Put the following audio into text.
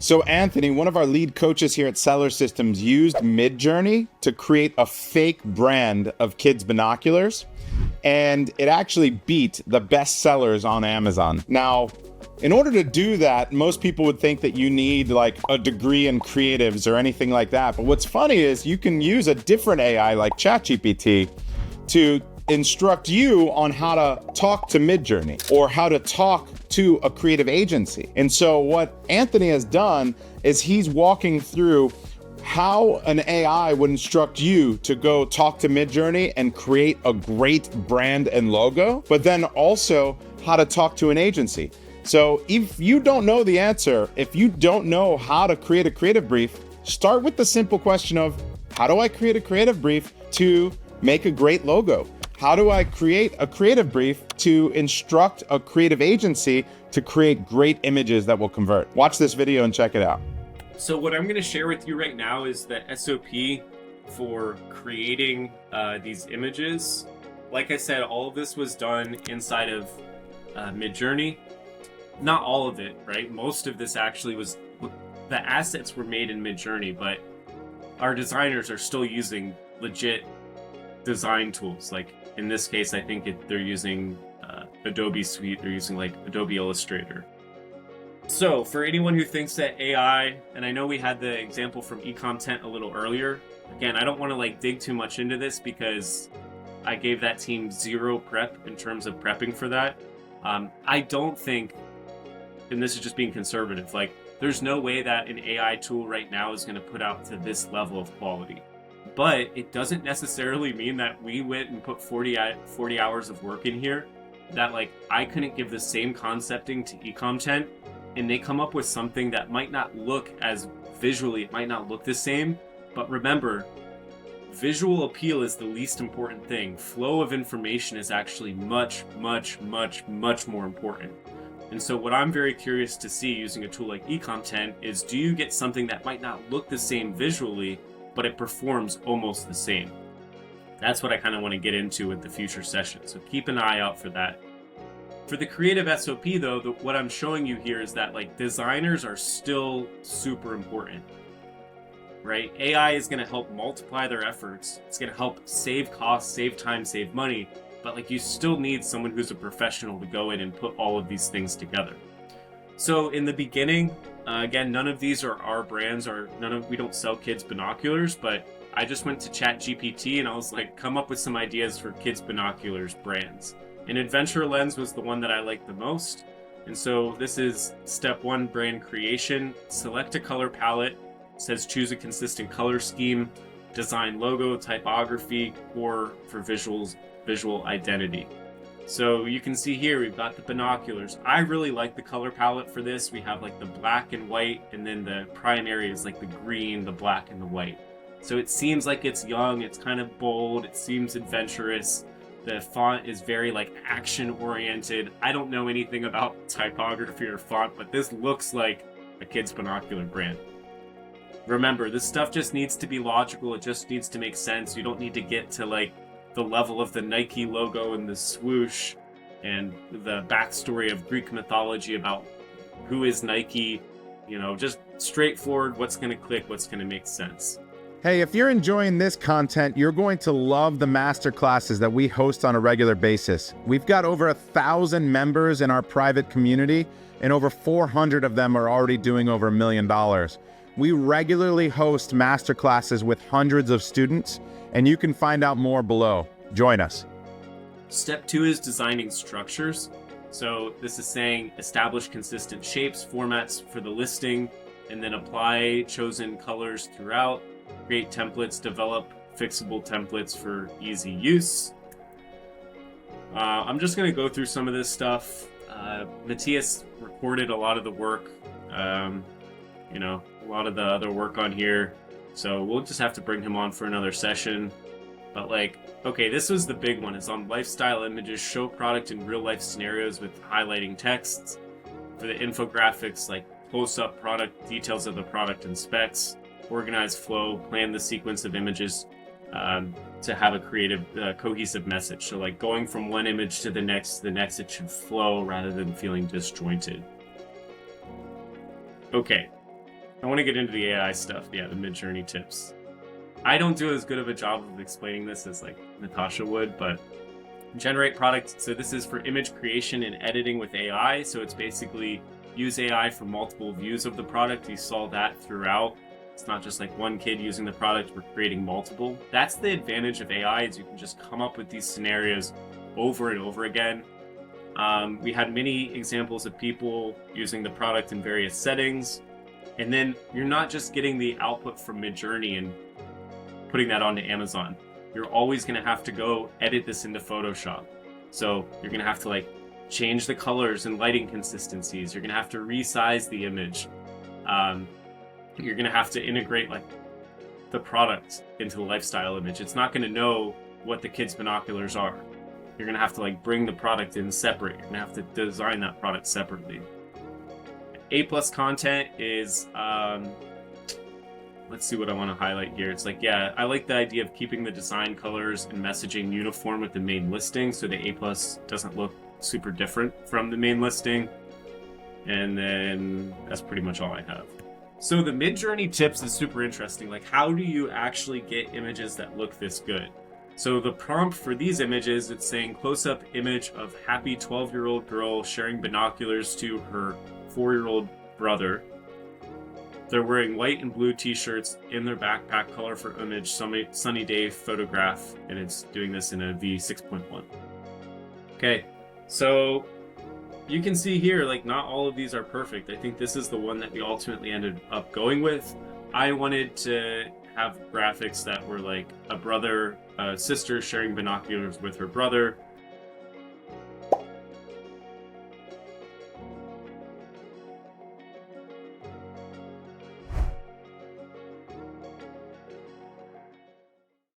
So Anthony, one of our lead coaches here at Seller Systems, used Midjourney to create a fake brand of kids binoculars, and it actually beat the best sellers on Amazon. Now, in order to do that, most people would think that you need like a degree in creatives or anything like that. But what's funny is you can use a different AI like ChatGPT to instruct you on how to talk to Midjourney or how to talk to a creative agency. And so what Anthony has done is he's walking through how an AI would instruct you to go talk to Midjourney and create a great brand and logo, but then also how to talk to an agency. So if you don't know the answer, if you don't know how to create a creative brief, start with the simple question of, how do I create a creative brief to make a great logo? How do I create a creative brief to instruct a creative agency to create great images that will convert? Watch this video and check it out. So what I'm going to share with you right now is the SOP for creating these images. Like I said, all of this was done inside of Midjourney. Not all of it, right? Most of this actually was, the assets were made in Midjourney, but our designers are still using legit design tools. Like in this case, I think they're using Adobe Suite, they're using like Adobe Illustrator. So for anyone who thinks that AI, and I know we had the example from Ecommerce a little earlier, again, I don't want to like dig too much into this because I gave that team zero prep in terms of prepping for that. I don't think, and this is just being conservative, like there's no way that an AI tool right now is going to put out to this level of quality. But it doesn't necessarily mean that we went and put 40 hours of work in here, that like I couldn't give the same concepting to Ecommerce and they come up with something that might not look as visually, it might not look the same. But remember, visual appeal is the least important thing. Flow of information is actually much, much, much, much more important. And so what I'm very curious to see using a tool like Ecommerce is, do you get something that might not look the same visually, but it performs almost the same? That's what I kind of want to get into with the future session. So keep an eye out for that. For the creative SOP though, what I'm showing you here is that like designers are still super important, right? AI is going to help multiply their efforts. It's going to help save costs, save time, save money. But like you still need someone who's a professional to go in and put all of these things together. So in the beginning, again, none of these are our brands, or we don't sell kids binoculars, but I just went to ChatGPT and I was like, come up with some ideas for kids binoculars brands. And Adventure Lens was the one that I liked the most. And so this is step one, brand creation. Select a color palette. It says choose a consistent color scheme, design logo, typography, or for visual identity. So you can see here we've got the binoculars. I really like the color palette for this. We have like the black and white, and then the primary is like the green, the black, and the white. So it seems like it's young, it's kind of bold, it seems adventurous. The font is very like action oriented. I don't know anything about typography or font, but this looks like a kid's binocular brand. Remember, this stuff just needs to be logical. It just needs to make sense. You don't need to get to like the level of the Nike logo and the swoosh and the backstory of Greek mythology about who is Nike. You know, just straightforward, what's going to click, what's going to make sense. Hey, if you're enjoying this content, you're going to love the masterclasses that we host on a regular basis. We've got over 1,000 members in our private community, and over 400 of them are already doing over $1 million. We regularly host masterclasses with hundreds of students, and you can find out more below. Join us. Step two is designing structures. So this is saying establish consistent shapes, formats for the listing, and then apply chosen colors throughout. Create templates, develop fixable templates for easy use. I'm just going to go through some of this stuff. Matthias recorded a lot of the work, you know, a lot of the other work on here. So we'll just have to bring him on for another session. But like, okay, this was the big one. It's on lifestyle images, show product in real life scenarios with highlighting texts. For the infographics, like close-up product, details of the product and specs. Organize flow, plan the sequence of images to have a creative, cohesive message. So like going from one image to the next, it should flow rather than feeling disjointed. Okay, I want to get into the AI stuff. Yeah, the Midjourney tips. I don't do as good of a job of explaining this as like Natasha would, but generate product. So this is for image creation and editing with AI. So it's basically use AI for multiple views of the product. You saw that throughout. It's not just like one kid using the product, we're creating multiple. That's the advantage of AI, is you can just come up with these scenarios over and over again. We had many examples of people using the product in various settings. And then you're not just getting the output from Midjourney and putting that onto Amazon. You're always going to have to go edit this into Photoshop. So you're going to have to like change the colors and lighting consistencies. You're going to have to resize the image. You're going to have to integrate like the product into the lifestyle image. It's not going to know what the kids' binoculars are. You're going to have to like bring the product in separate. You're going to have to design that product separately. Plus Content is, let's see what I want to highlight here. It's like, yeah, I like the idea of keeping the design, colors, and messaging uniform with the main listing, so the Plus doesn't look super different from the main listing. And then that's pretty much all I have. So the Midjourney tips is super interesting. Like, how do you actually get images that look this good? So the prompt for these images, it's saying close-up image of happy 12-year-old girl sharing binoculars to her 4-year-old brother. They're wearing white and blue t-shirts in their backpack, color for image, sunny day photograph, and it's doing this in a V6.1. Okay, so you can see here, like, not all of these are perfect. I think this is the one that we ultimately ended up going with. I wanted to have graphics that were like a sister sharing binoculars with her brother,